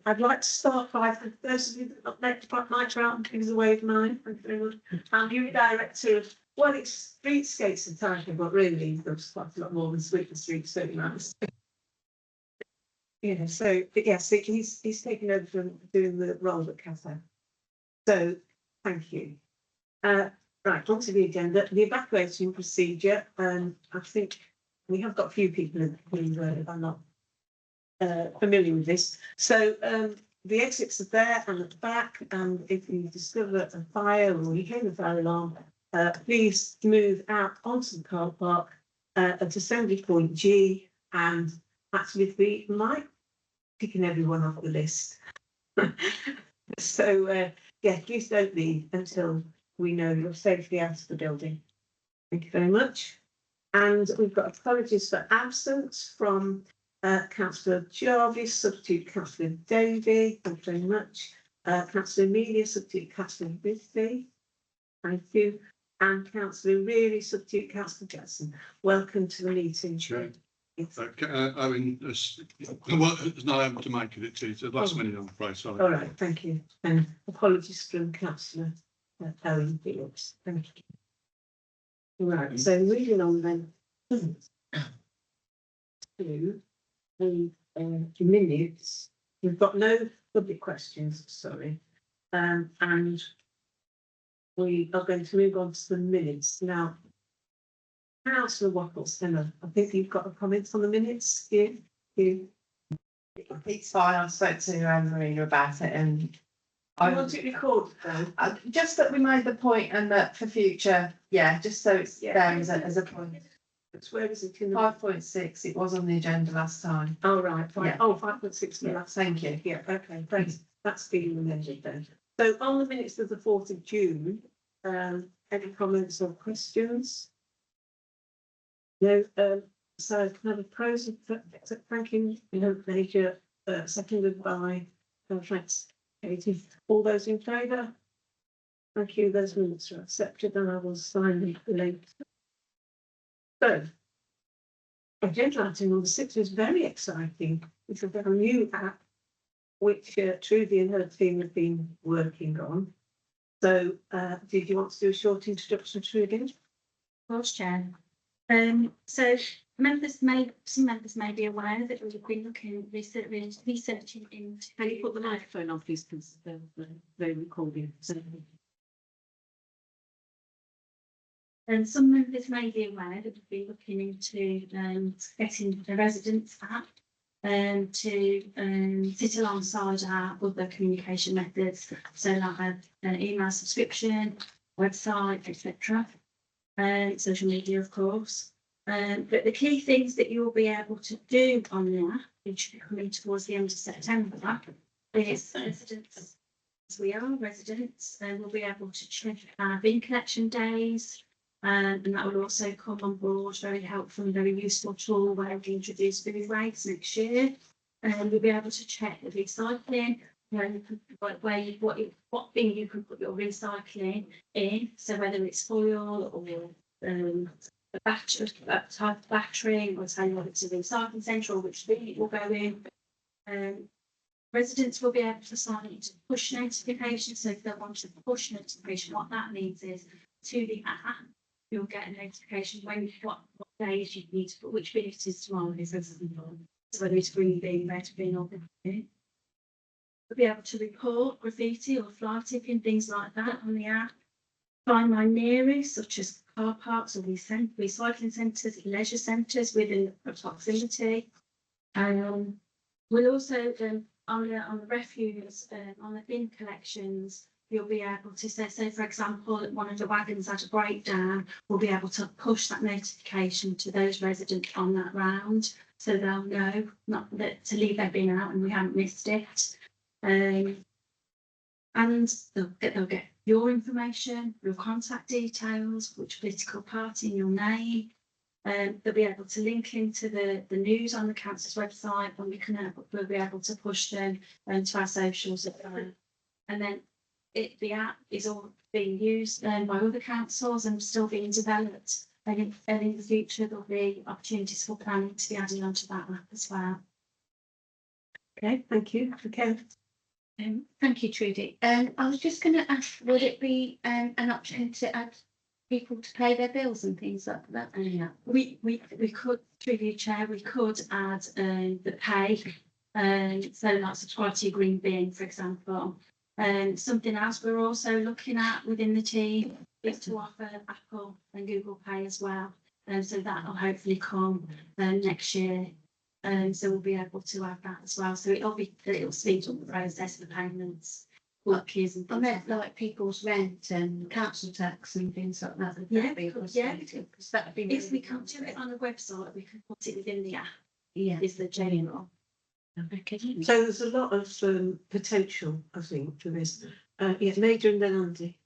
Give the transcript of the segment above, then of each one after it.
I'd like to start by, for those of you that not met Night Out, give us a wave mine. Thank you very much. I'm new director of, well, it's streetscapes and title, but really there's quite a lot more than sweep the streets, so nice. Yeah, so but yes, he's taken over from doing the role at Cafe. So thank you. Right, onto the agenda, the evacuation procedure. I think we have got a few people who are not familiar with this. So the exits are there and at the back, and if you discover a fire or you hear the fire alarm, please move out onto the car park at assembly point G, and actually we might picking everyone off the list. So yeah, please don't leave until we know you're safely out of the building. Thank you very much. And we've got apologies for absence from Councillor Jarvis, substitute Councillor Davey, thank you very much. Councillor Amelia, substitute Councillor Bithby, thank you. And Councillor Reary, substitute Councillor Jackson. Welcome to the meeting. Sure. Yes. I mean, well, it's not able to make it. It's the last minute, I'm afraid. Sorry. All right, thank you. And apologies from Councillor Owen Phillips. Thank you. Right, so moving on then to the minutes. We've got no public questions, sorry. And we are going to move on to the minutes now. Councillor Wattles, Emma, I think you've got a comment on the minutes. You. It's fine. I spoke to Marina about it, and I want it recorded though. Just that we made the point, and that for future, yeah, just so it's there as a point. It's where is it in the 5.6. It was on the agenda last time. Oh right, fine. Yeah. Oh, 5.6. Yeah, thank you. Yeah, okay, thanks. That's being amended then. So on the minutes of the 4th of June, any comments or questions? No, so can I have a pros and thanking, Major, seconded by thanks, Katie. All those in favour? Thank you, those minutes are accepted and I will sign them later. So, agenda item number 6 is very exciting. It's a very new app which Trudy and her team have been working on. So, did you want to do a short introduction, Trudy? Of course, Chair. So some members may be aware that we've been looking researching into. Can you put the microphone on, please, because they're recording. So. And some members may be aware that we've been looking into getting a residents app to sit alongside our other communication methods, so like an email subscription, website, etc. Social media, of course. But the key things that you'll be able to do on the app, which should be coming towards the end of September, is residents, as we are residents, we'll be able to check our bin collection days. And that will also come on board, very helpful and very useful tool where we introduce food waste next year. And we'll be able to check the recycling, what bin you can put your recycling in. So whether it's foil or a batch of type of battery, or tell you whether it's a recycling centre or which bin it will go in. Residents will be able to sign into push notifications. So if they want a push notification, what that means is to the app, you'll get a notification when what days you need to put which bin it is tomorrow. So whether it's green bin, red bin, or bin. We'll be able to report graffiti or fly tipping, things like that on the app. Find my nearest, such as car parks or recycling centres, leisure centres within proximity. We'll also on the refuse, on the bin collections, you'll be able to say, for example, that one of the wagons had a breakdown, we'll be able to push that notification to those residents on that round, so they'll know not that to leave their bin out and we haven't missed it. And they'll get your information, your contact details, which political party and your name. They'll be able to link into the news on the council's website, and we'll be able to push them to our socials. And then the app is all being used by other councils and still being developed. And in the future, there'll be opportunities for planning to be added onto that app as well. Okay, thank you. Okay. Thank you, Trudy. I was just going to ask, would it be an option to add people to pay their bills and things like that? Yeah. We could, through the chair, we could add the pay, so like subscribe to your green bin, for example. Something else we're also looking at within the team is to offer Apple and Google Pay as well. So that will hopefully come next year. So we'll be able to add that as well. So it'll speed up the process of the payments, bookies and I things meant like that. like people's rent and council tax and things like that. Yeah, because that'd be. If we can do it on a website, we can put it within the app, Yeah. is the general. Okay. So there's a lot of potential, I think, for this. Yeah, Major and then Andy.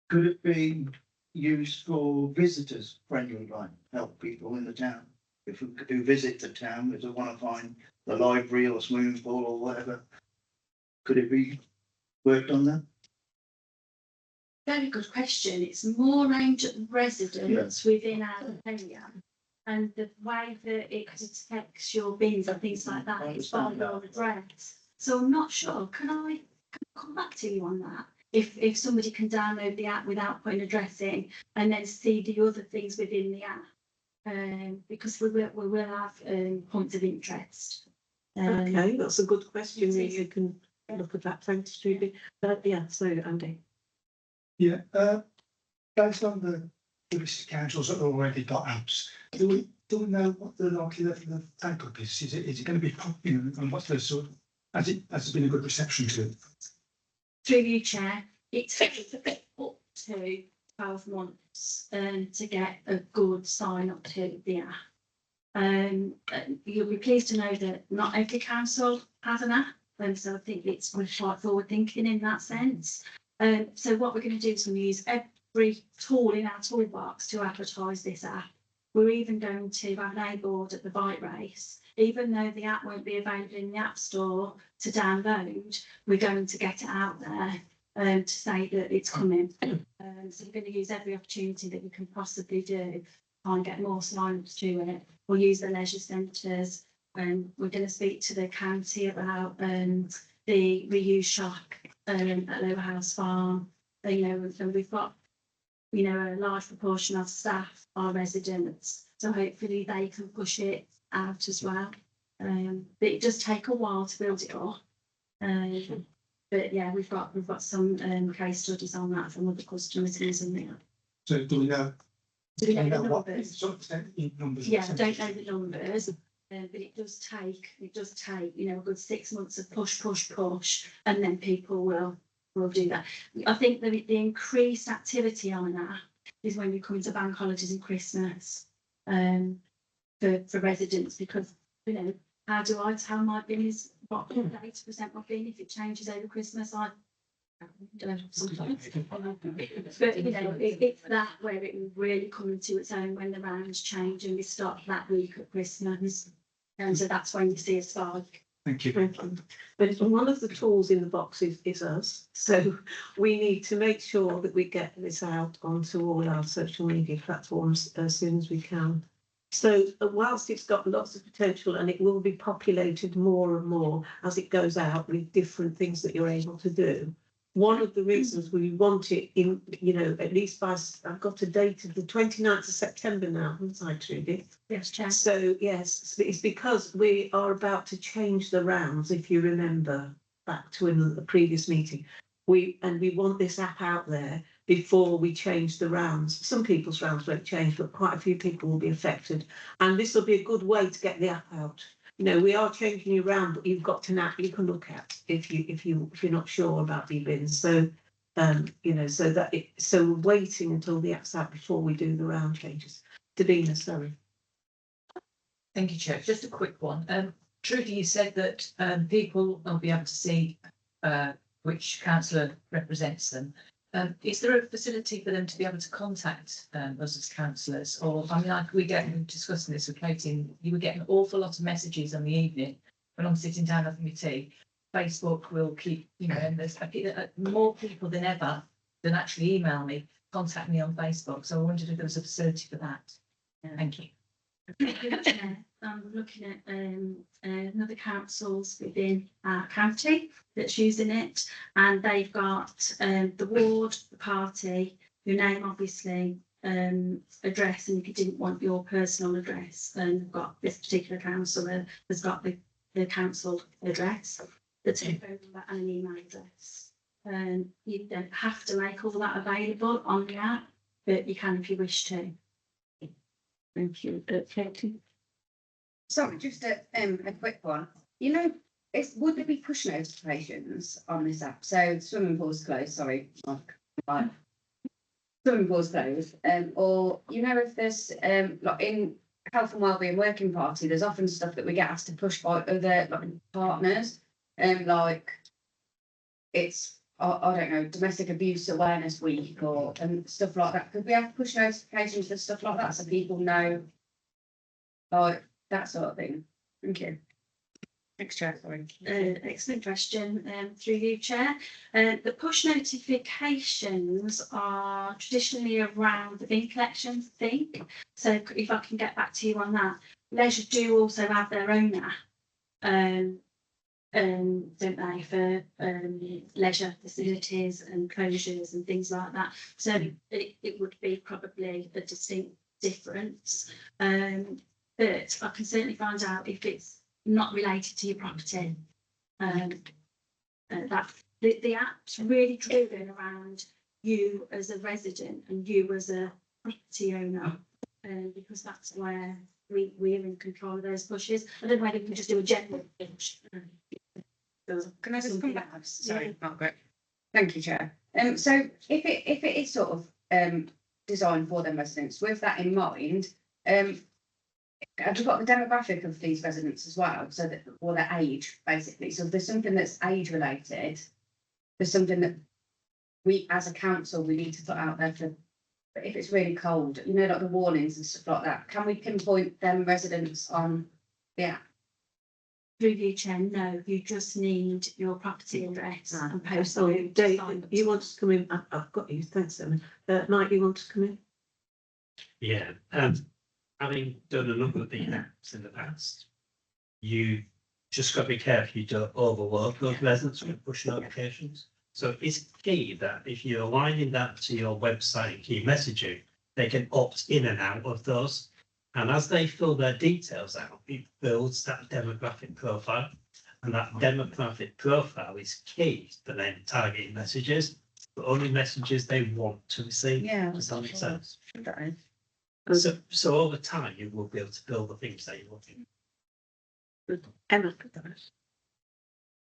Could it be used for visitors friendly, like help people in the town? If we could do visit the town, if they want to find the library or swimming pool or whatever, could it be worked on that? Very good question. It's more aimed at residents within our area. And the way that it detects your bins and things like that is by your address. So I'm not sure. Can I come back to you on that? If somebody can download the app without putting address in and then see the other things within the app. Because we will have points of interest. Okay, that's a good question. it is. You can look at that. Thanks, Judy. Yeah, so Andy. Yeah, based on the listed councils that have already got apps, do we know what the likelihood of take up is? Is it going to be popular, and what's the sort of, has it been a good reception to it? Through you, Chair, it takes up to 12 months to get a good sign up to the app. You'll be pleased to know that not every council has an app, and so I think we're quite forward thinking in that sense. So what we're going to do is we're going to use every tool in our toolbox to advertise this app. We're even going to have an A-board at the bike race. Even though the app won't be available in the App Store to download, we're going to get it out there to say that it's coming. So we're going to use every opportunity that we can possibly do, try and get more signs to it. We'll use the leisure centres. We're going to speak to the county about the reuse shop at Lower House Farm. And we've got, a large proportion of staff are residents, so hopefully they can push it out as well. But it does take a while to build it up. But yeah, we've got some case studies on that from other customers using it. So do we know? Do we know the what numbers? sort of percent numbers? Yeah, I don't know the numbers, but it does take, a good 6 months of push, and then people will do that. I think the increased activity on that is when you come into bank holidays and Christmas, for residents, because, how do I tell my bin is what date to present my bin if it changes over Christmas? I don't know sometimes. But it's that where it will really come into its own when the rounds change and we start that week at Christmas. And so that's when you see a spike. Thank you. Thank you. But one of the tools in the box is us. So we need to make sure that we get this out onto all our social media platforms as soon as we can. So whilst it's got lots of potential and it will be populated more and more as it goes out with different things that you're able to do, one of the reasons we want it in, at least by, I've got a date of the 29th of September now, haven't I, Trudy? Yes, Chair. So yes, it's because we are about to change the rounds, if you remember back to the previous meeting. We want this app out there before we change the rounds. Some people's rounds won't change, but quite a few people will be affected. And this will be a good way to get the app out. We are changing you around, but you've got an app you can look at if you're not sure about your bins. So so we're waiting until the app's out before we do the round changes. Davina, sorry. Thank you, Chair. Just a quick one. Trudy, you said that people will be able to see which councillor represents them. Is there a facility for them to be able to contact us as councillors? Or, we we're discussing this with Katie, you would get an awful lot of messages on the evening when I'm sitting down having my tea. Facebook will keep, and there's more people than ever than actually email me, contact me on Facebook. So I wondered if there was a facility for that. Thank you. I'm looking at another councils within our county that's using it, and they've got the ward, the party, your name obviously, address, and if you didn't want your personal address, then you've got this particular councillor has got the council address, the telephone number and an email address. You don't have to make all that available on the app, but you can if you wish to. Thank you. Katie? Sorry, just a quick one. You know, would there be push notifications on this app? So swimming pool's closed, sorry, Mark. Swimming pool's closed, or you know, if there's like in health and wellbeing working party, there's often stuff that we get asked to push by other like partners, like it's I don't know, domestic abuse awareness week or and stuff like that. Could we have push notifications for stuff like that so people know, like that sort of thing? Thank you. Thanks, Chair. Sorry. Excellent question, through you, Chair. The push notifications are traditionally around the bin collection thing. So if I can get back to you on that. Leisure do also have their own app, don't they, for leisure facilities and closures and things like that. So it would be probably a distinct difference. But I can certainly find out if it's not related to your property. That the app's really driven around you as a resident and you as a property owner, because that's where we're in control of those pushes. I don't know whether we can just do a general push. Can I just come back? Sorry, Margaret. Thank you, Chair. So if it is sort of designed for them residents, with that in mind, have you got the demographic of these residents as well? So that, or their age, basically. So if there's something that's age related, there's something that we as a council we need to put out there for. But if it's really cold, you know, like the warnings and stuff like that, can we pinpoint them residents on the app? Through you, Chair, no, you just need your property address and post. Sorry, Dave, you want to come in? I've got you, thanks, Emma. Mike, you want to come in? Yeah, having done a number of the apps in the past, you just got to be careful you don't overload those residents with push notifications. So it's key that if you're aligning that to your website key messaging, they can opt in and out of those. And as they fill their details out, it builds that demographic profile. And that demographic profile is key for then targeting messages, but only messages they want to receive. Yeah. Does that make sense? That is. So over time, you will be able to build the things that you're looking. Emma?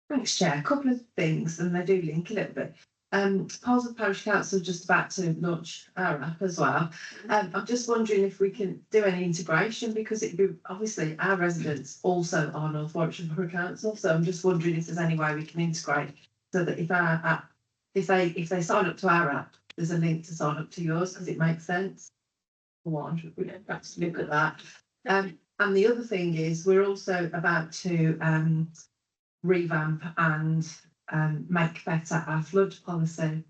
Thanks, Chair. A couple of things, and they do link a little bit. Polesworth Parish Council just about to launch our app as well. I'm just wondering if we can do any integration because it'd be obviously our residents also are North Warwickshire Borough Council. So I'm just wondering if there's any way we can integrate so that if our app, if they sign up to our app, there's a link to sign up to yours because it makes sense. One, we perhaps look at that. And the other thing is we're also about to revamp and make better our flood policy.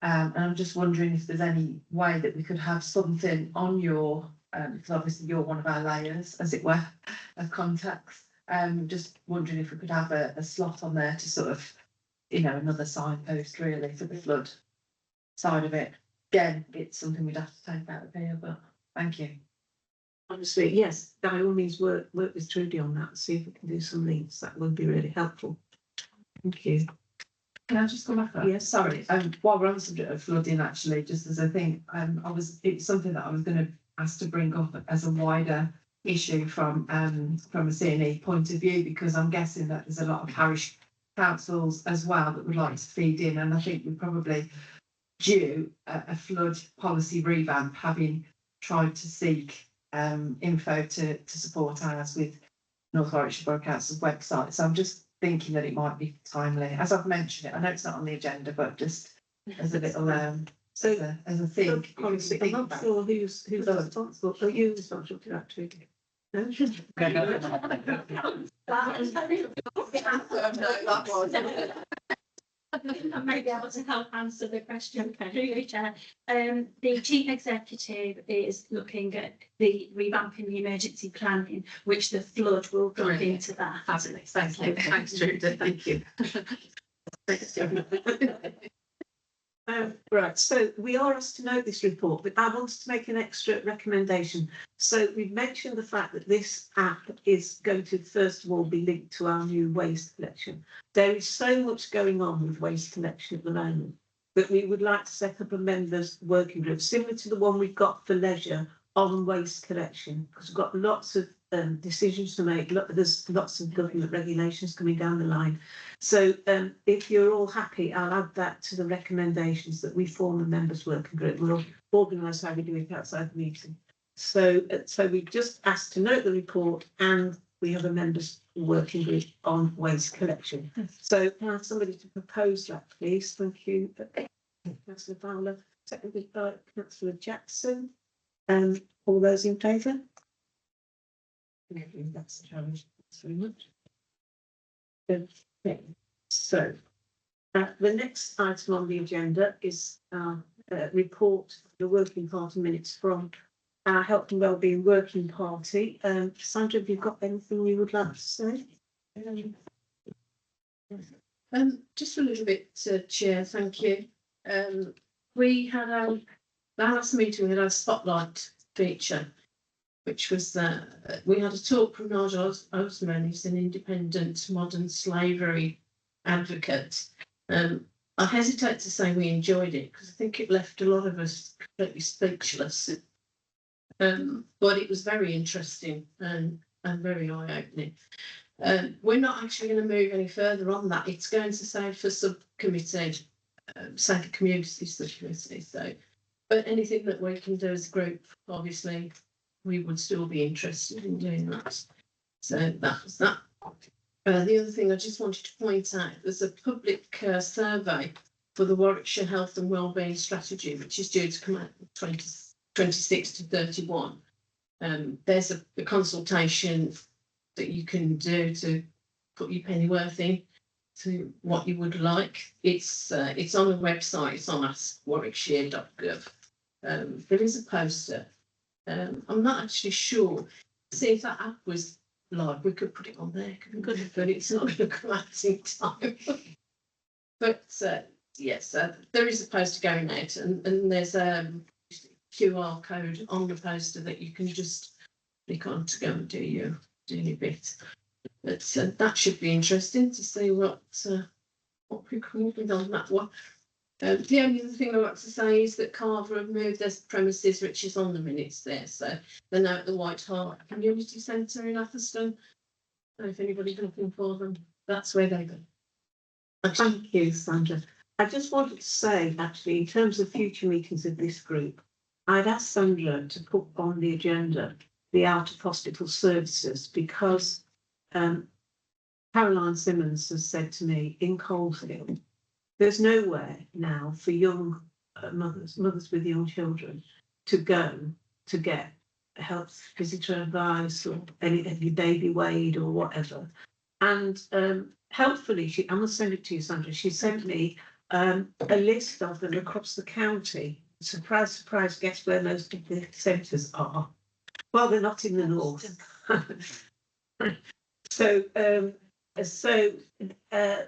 And I'm just wondering if there's any way that we could have something on your, because obviously you're one of our layers, as it were, of contacts. Just wondering if we could have a slot on there to sort of, you know, another signpost really for the flood side of it. Again, it's something we'd have to take out of here, but thank you. Honestly, yes, by all means, work with Trudy on that, see if we can do some links. That would be really helpful. Thank you. Can I just come back? Yes. Sorry. While we're on the subject of flooding, actually, just as a thing, it's something that I was going to ask to bring up as a wider issue from a CNE point of view, because I'm guessing that there's a lot of parish councils as well that would like to feed in, and I think we're probably due a flood policy revamp, having tried to seek info to support ours with North Warwickshire Borough Council's website. So I'm just thinking that it might be timely, as I've mentioned it. I know it's not on the agenda, but just as a little So as a thing. flood policy, I'm not sure who's responsible. Are you responsible for that, Trudy? No? may be able to help answer the question through you, Chair. The chief executive is looking at the revamping the emergency planning, which the flood will go into that. Fabulous, thank you, thanks Trudy, thank you. Right, so we are asked to note this report, but I wanted to make an extra recommendation. So we've mentioned the fact that this app is going to first of all be linked to our new waste collection. There is so much going on with waste collection at the moment that we would like to set up a members working group similar to the one we've got for leisure on waste collection, because we've got lots of decisions to make. There's lots of government regulations coming down the line. So if you're all happy, I'll add that to the recommendations that we form a members working group. We'll organise how we do it outside the meeting. So we've just asked to note the report, and we have a members working group on waste collection. So can I have somebody to propose that, please? Thank you. Councillor Fowler, seconded by Councillor Jackson. All those in favour? That's a challenge. Thanks very much. Okay. So the next item on the agenda is our report, the working party minutes from our Health and Wellbeing Working Party. Sandra, have you got anything you would like to say? Just a little bit, Chair, thank you. We had our last meeting, we had our spotlight feature, which was we had a talk from Nigel Osman, who's an independent modern slavery advocate. I hesitate to say we enjoyed it because I think it left a lot of us completely speechless. But it was very interesting and very eye-opening. We're not actually going to move any further on that. It's going to say for subcommittee, say the community subcommittee. So, but anything that we can do as a group, obviously, we would still be interested in doing that. So that was that. The other thing I just wanted to point out, there's a public survey for the Warwickshire Health and Wellbeing Strategy, which is due to come out 26 to 31. There's a consultation that you can do to put your pennyworth in to what you would like. It's on a website, it's on askwarwickshire.gov. There is a poster. I'm not actually sure. See if that app was live, we could put it on there, but it's not going to come out in time. But yes, there is a poster going out, and there's a QR code on the poster that you can just click on to go and do your bit. But that should be interesting to see what we come up with on that one. The only other thing I want to say is that Carver have moved their premises, which is on the minutes there. So they're now at the White Hart Community Centre in Atherstone. So if anybody's looking for them, that's where they go. Thank you, Sandra. I just wanted to say, actually, in terms of future meetings of this group, I'd asked Sandra to put on the agenda the out-of-hospital services, because Caroline Simmons has said to me in Coalfield, there's nowhere now for young mothers with young children to go to get health visitor advice or any baby weighed or whatever. And helpfully, I must send it to you, Sandra. She sent me a list of them across the county. Surprise, surprise, guess where most of the centres are? Well, they're not in the north. So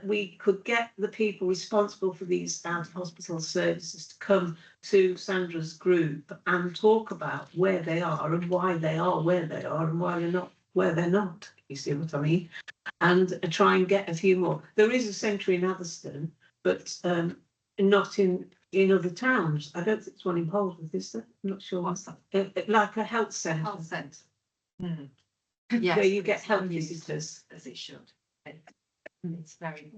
we could get the people responsible for these out-of-hospital services to come to Sandra's group and talk about where they are and why they are where they are and why they're not where they're not. You see what I mean? And try and get a few more. There is a centre in Atherstone, but not in other towns. I don't think there's one in Polwarth, is there? I'm not sure. What's that? Like a health centre. Health centre. Where you get health visitors. As it should. It's very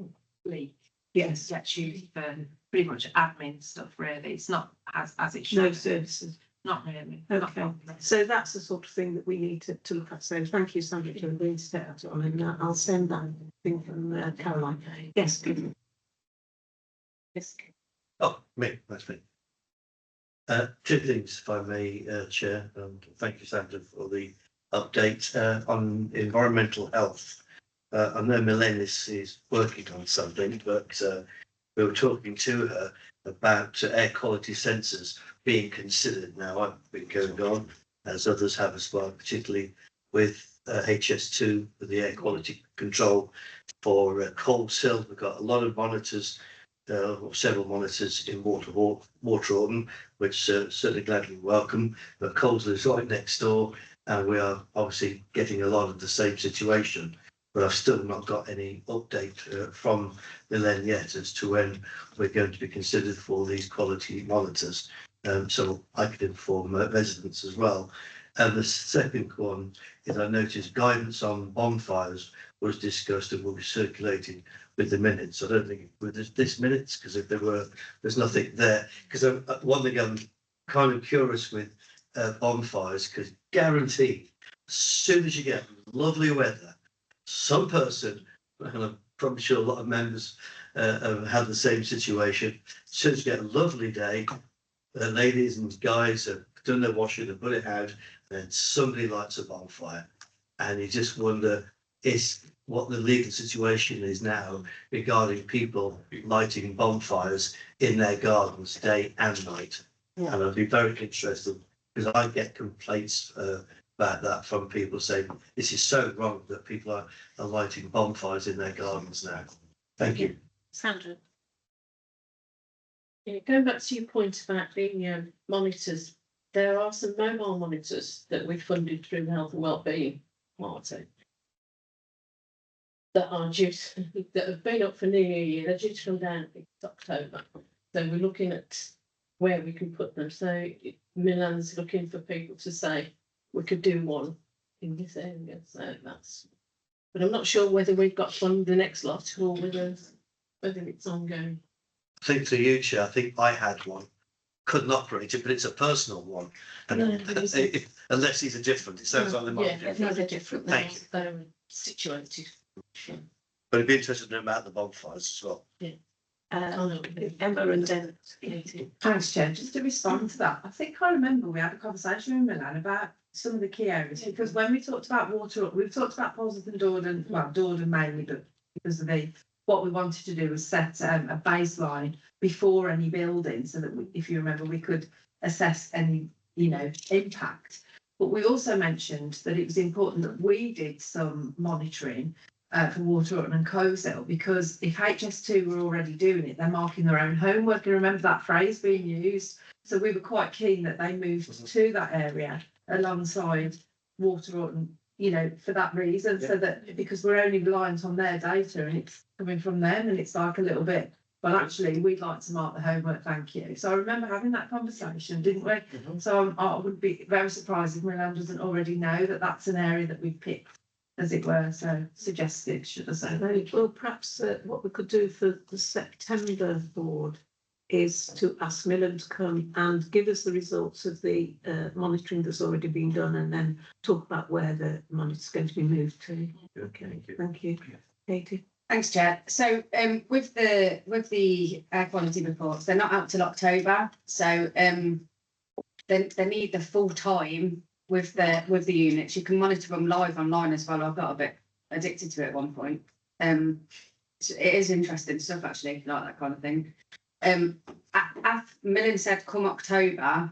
bleak. Yes. It's actually for pretty much admin stuff, really. It's not as it should. No services. Not really. Okay. So that's the sort of thing that we need to look at. So thank you, Sandra, for agreeing to stay out on, and I'll send that thing from Caroline. Yes. Yes. Oh, me, that's me. Two things, if I may, Chair, and thank you, Sandra, for the update on environmental health. I know Milenis is working on something, but we were talking to her about air quality sensors being considered. Now, I've been going on, as others have as well, particularly with HS2, with the air quality control for Coleshill. We've got a lot of monitors, or several monitors in Waterhorton, which certainly gladly welcome. But Coleshill is right next door, and we are obviously getting a lot of the same situation. But I've still not got any update from Milen yet as to when we're going to be considered for these quality monitors. So I could inform residents as well. And the second one is I noticed guidance on bonfires was discussed and will be circulated with the minutes. I don't think with this minutes, because if there were, there's nothing there. Because one thing I'm kind of curious with bonfires, because guaranteed, as soon as you get lovely weather, some person, and I'm probably sure a lot of members have had the same situation, as soon as you get a lovely day, ladies and guys have done their washing and put it out, and then somebody lights a bonfire. And you just wonder what the legal situation is now regarding people lighting bonfires in their gardens day and night. Yeah. And I'd be very interested, because I get complaints about that from people saying this is so wrong that people are lighting bonfires in their gardens now. Thank you. Sandra. Yeah, going back to your point about the monitors, there are some mobile monitors that we funded through the Health and Wellbeing Party that are due to, that have been up for nearly a year. They're due to come down in October. So we're looking at where we can put them. So Milan's looking for people to say we could do one in this area. So that's, but I'm not sure whether we've got one the next lot or whether it's ongoing. I think for you, Chair, I think I had one. Couldn't operate it, but it's a personal one. And No, it isn't. unless these are different, it sounds like they might be Yeah, different. they're different. Thank you. They're situated. But I'd be interested to know about the bonfires as well. Emma and Den. Thanks, Chair. Just to respond to that, I think I remember we had a conversation with Milan about some of the key areas, because when we talked about water, we've talked about Polsworth and Dordon, well, Dordon mainly, but because of what we wanted to do was set a baseline before any building, so that if you remember, we could assess any, impact. But we also mentioned that it was important that we did some monitoring for Waterhorton and Coleshill, because if HS2 were already doing it, they're marking their own homework. And remember that phrase being used. So we were quite keen that they moved to that area alongside Waterhorton, for that reason, so that because we're only reliant on their data and it's coming from them, and it's like a little bit, well, actually, we'd like to mark the homework, thank you. So I remember having that conversation, didn't we? So I would be very surprised if Milan doesn't already know that that's an area that we've picked, as it were, so suggested, should I say. Well, perhaps what we could do for the September board is to ask Milan to come and give us the results of the monitoring that's already been done, and then talk about where the monitor's going to be moved to. Okay, thank you. Katie. Thanks, Chair. So with the air quality reports, they're not out till October. So they need the full time with the units. You can monitor them live online as well. I got a bit addicted to it at one point. So it is interesting stuff, actually, if you like that kind of thing. Millen said come October,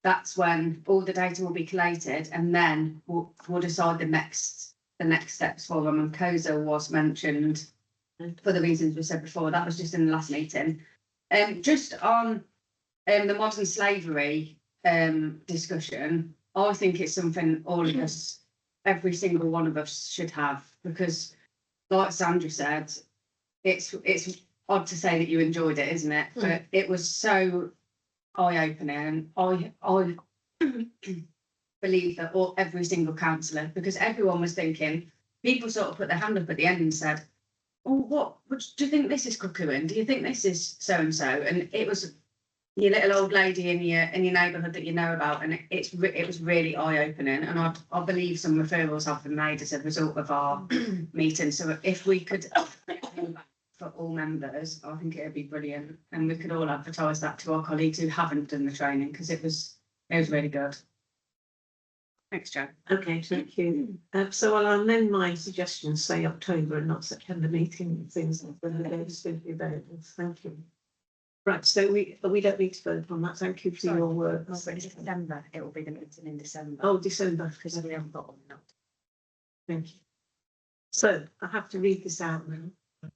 that's when all the data will be collated, and then we'll decide the next steps for them. And COSA was mentioned for the reasons we said before. That was just in the last meeting. Just on the modern slavery discussion, I think it's something all of us, every single one of us, should have, because, like Sandra said, it's odd to say that you enjoyed it, isn't it? But it was so eye-opening. I believe that every single councillor, because everyone was thinking, people sort of put their hand up at the end and said, "Oh, what do you think this is cuckooing? Do you think this is so and so?" And it was your little old lady in your neighbourhood that you know about, and it was really eye-opening. And I believe some referrals have been made as a result of our meeting. So if we could for all members, I think it would be brilliant, and we could all advertise that to our colleagues who haven't done the training, because it was really good. Thanks, Jo. Okay, thank you. So I'll amend my suggestion, say October and not September meeting, things when the dates will be available. Thank you. Right, so we don't need to vote on that. Thank you for Sorry. your work. December, it will be the meeting in December. Oh, December, Because we haven't got one now. thank you. So I have to read this out now.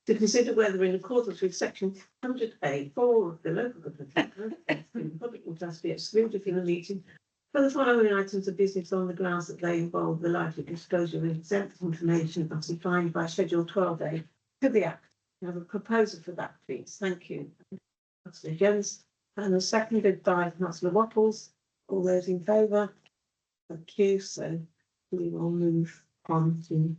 To consider whether in accordance with section 100A4 of the local government act, the public interest be excluded from the meeting for the following items of business on the grounds that they involve the likely disclosure of exempt information as defined by Schedule 12A to the Act. I have a proposal for that, please. Thank you. Councillor Jones, and seconded by Councillor Wattles. All those in favour? Thank you. So we will move on to